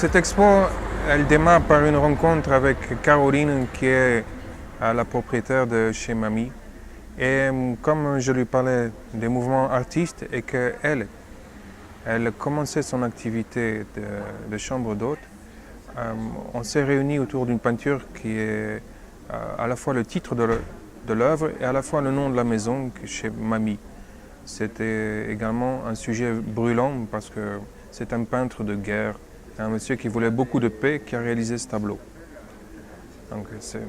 Cette expo, elle démarre par une rencontre avec Caroline, qui est la propriétaire de chez Mamie. Et comme je lui parlais des mouvements artistes et qu'elle elle commençait son activité de chambre d'hôte, on s'est réunis autour d'une peinture qui est à la fois le titre de l'œuvre et à la fois le nom de la maison chez Mamie. C'était également un sujet brûlant parce que c'est un peintre de guerre, un monsieur qui voulait beaucoup de paix qui a réalisé ce tableau. Donc c'est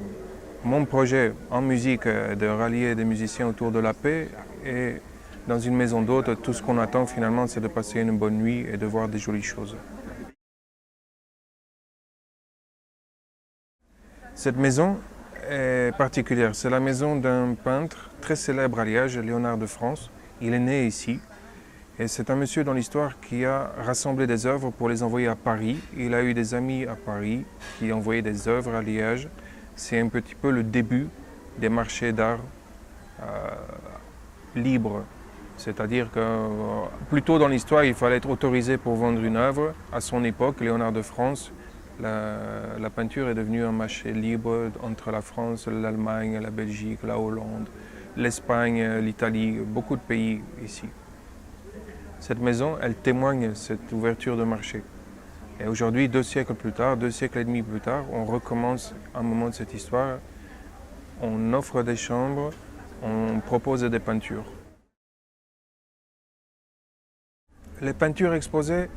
mon projet en musique de rallier des musiciens autour de la paix, et dans une maison d'hôte, tout ce qu'on attend finalement, c'est de passer une bonne nuit et de voir des jolies choses. Cette maison est particulière. C'est la maison d'un peintre très célèbre à Liège, Léonard de France. Il est né ici. Et c'est un monsieur dans l'histoire qui a rassemblé des œuvres pour les envoyer à Paris. Il a eu des amis à Paris qui envoyaient des œuvres à Liège. C'est un petit peu le début des marchés d'art libres. C'est-à-dire que plus tôt dans l'histoire, il fallait être autorisé pour vendre une œuvre. À son époque, Léonard de France, la peinture est devenue un marché libre entre la France, l'Allemagne, la Belgique, la Hollande, l'Espagne, l'Italie, beaucoup de pays ici. Cette maison, elle témoigne cette ouverture de marché. Et aujourd'hui, 2 siècles plus tard, 2 siècles et demi plus tard, on recommence un moment de cette histoire. On offre des chambres, on propose des peintures. Les peintures exposées,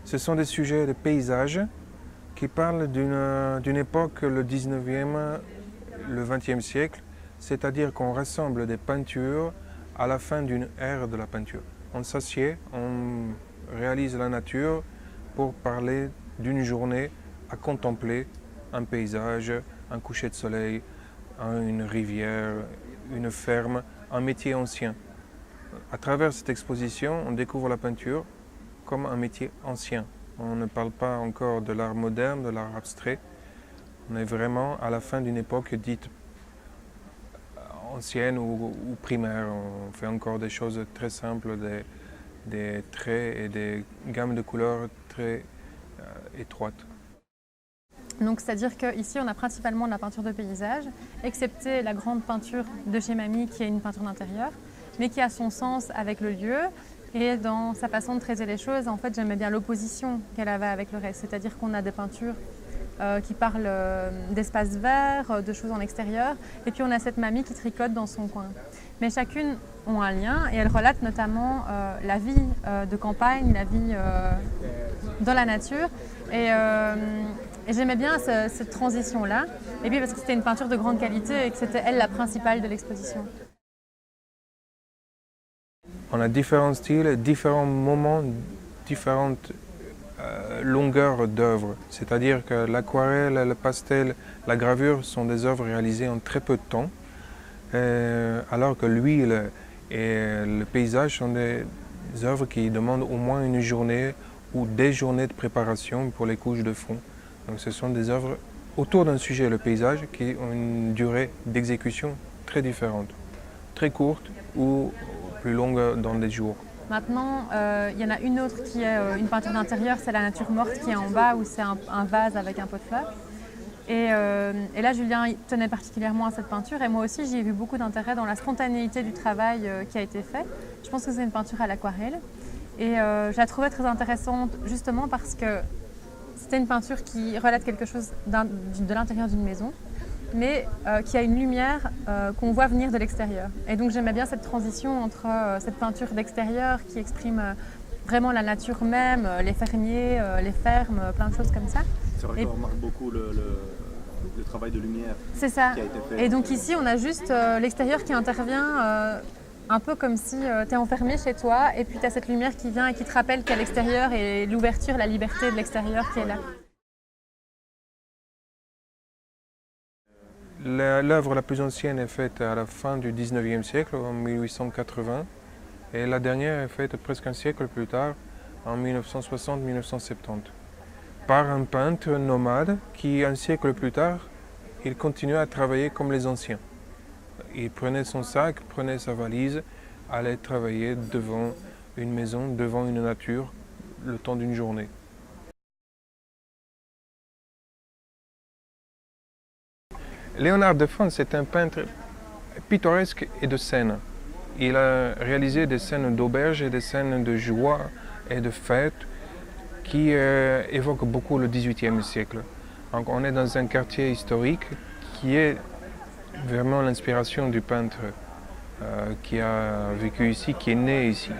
ce sont des sujets de paysages qui parlent d'une époque, le 19e, le 20e siècle, c'est-à-dire qu'on rassemble des peintures à la fin d'une ère de la peinture. On s'assied, on réalise la nature pour parler d'une journée à contempler un paysage, un coucher de soleil, une rivière, une ferme, un métier ancien. À travers cette exposition, on découvre la peinture comme un métier ancien. On ne parle pas encore de l'art moderne, de l'art abstrait. On est vraiment à la fin d'une époque dite ancienne ou primaire. On fait encore des choses très simples, des traits et des gammes de couleurs très étroites. Donc c'est-à-dire qu'ici on a principalement de la peinture de paysage, excepté la grande peinture de chez Mamie qui est une peinture d'intérieur, mais qui a son sens avec le lieu. Et dans sa façon de traiter les choses, en fait, j'aimais bien l'opposition qu'elle avait avec le reste. C'est-à-dire qu'on a des peintures qui parlent d'espaces verts, de choses en extérieur, et puis on a cette Mamie qui tricote dans son coin. Mais chacune ont un lien, et elles relatent notamment la vie de campagne, la vie dans la nature. Et j'aimais bien cette transition-là, et puis parce que c'était une peinture de grande qualité et que c'était elle la principale de l'exposition. On a différents styles, différents moments, différentes longueurs d'œuvres. C'est-à-dire que l'aquarelle, le pastel, la gravure sont des œuvres réalisées en très peu de temps, alors que l'huile et le paysage sont des œuvres qui demandent au moins une journée ou des journées de préparation pour les couches de fond. Donc ce sont des œuvres autour d'un sujet, le paysage, qui ont une durée d'exécution très différente, très courte ou plus longue dans des jours. Maintenant, il y en a une autre qui est une peinture d'intérieur, c'est la nature morte qui est en bas, où c'est un vase avec un pot de fleurs. Et là, Julien tenait particulièrement à cette peinture, et moi aussi, j'y ai vu beaucoup d'intérêt dans la spontanéité du travail qui a été fait. Je pense que c'est une peinture à l'aquarelle, et je la trouvais très intéressante justement parce que c'était une peinture qui relate quelque chose de l'intérieur d'une maison, mais qui a une lumière qu'on voit venir de l'extérieur. Et donc j'aimais bien cette transition entre cette peinture d'extérieur qui exprime vraiment la nature même, les fermiers, les fermes, plein de choses comme ça. C'est vrai qu'on remarque beaucoup le travail de lumière qui a été fait. Et donc ici on a juste l'extérieur qui intervient un peu comme si tu es enfermé chez toi et puis tu as cette lumière qui vient et qui te rappelle qu'à l'extérieur et l'ouverture, la liberté de l'extérieur qui est là. L'œuvre la plus ancienne est faite à la fin du 19e siècle, en 1880, et la dernière est faite presque un siècle plus tard, en 1960-1970, par un peintre nomade qui, un siècle plus tard, il continuait à travailler comme les anciens. Il prenait son sac, prenait sa valise, allait travailler devant une maison, devant une nature, le temps d'une journée. Léonard de Fon, c'est un peintre pittoresque et de scène. Il a réalisé des scènes d'auberge et des scènes de joie et de fête qui évoquent beaucoup le XVIIIe siècle. Donc on est dans un quartier historique qui est vraiment l'inspiration du peintre qui a vécu ici, qui est né ici.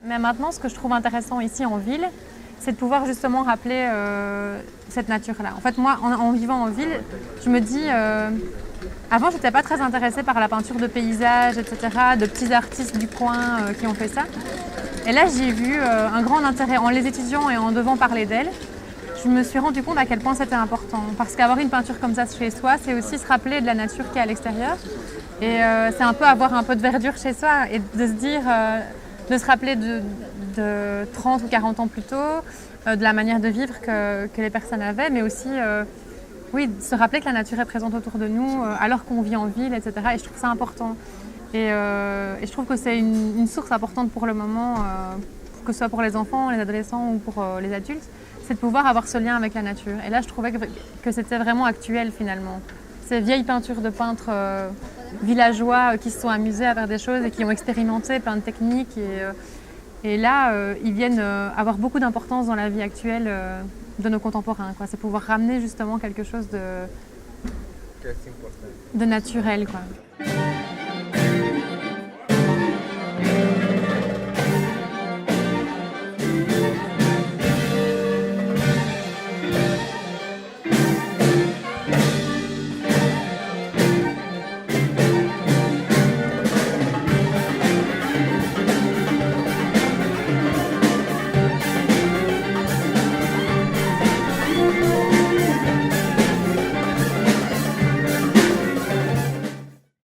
Mais maintenant, ce que je trouve intéressant ici en ville, c'est de pouvoir justement rappeler cette nature-là. En fait, moi, en vivant en ville, je me dis... avant, je n'étais pas très intéressée par la peinture de paysages, etc., de petits artistes du coin qui ont fait ça. Et là, j'ai vu un grand intérêt en les étudiant et en devant parler d'elles. Je me suis rendu compte à quel point c'était important. Parce qu'avoir une peinture comme ça chez soi, c'est aussi se rappeler de la nature qui est à l'extérieur. Et c'est un peu avoir un peu de verdure chez soi et de se dire... de se rappeler de 30 ou 40 ans plus tôt, de la manière de vivre que les personnes avaient, mais aussi oui, de se rappeler que la nature est présente autour de nous alors qu'on vit en ville, etc. Et je trouve ça important. Et je trouve que c'est une source importante pour le moment, que ce soit pour les enfants, les adolescents ou pour les adultes, c'est de pouvoir avoir ce lien avec la nature. Et là, je trouvais que c'était vraiment actuel finalement. Ces vieilles peintures de peintres villageois qui se sont amusés à faire des choses et qui ont expérimenté plein de techniques. Et là, ils viennent avoir beaucoup d'importance dans la vie actuelle de nos contemporains. C'est pouvoir ramener justement quelque chose de naturel, quoi.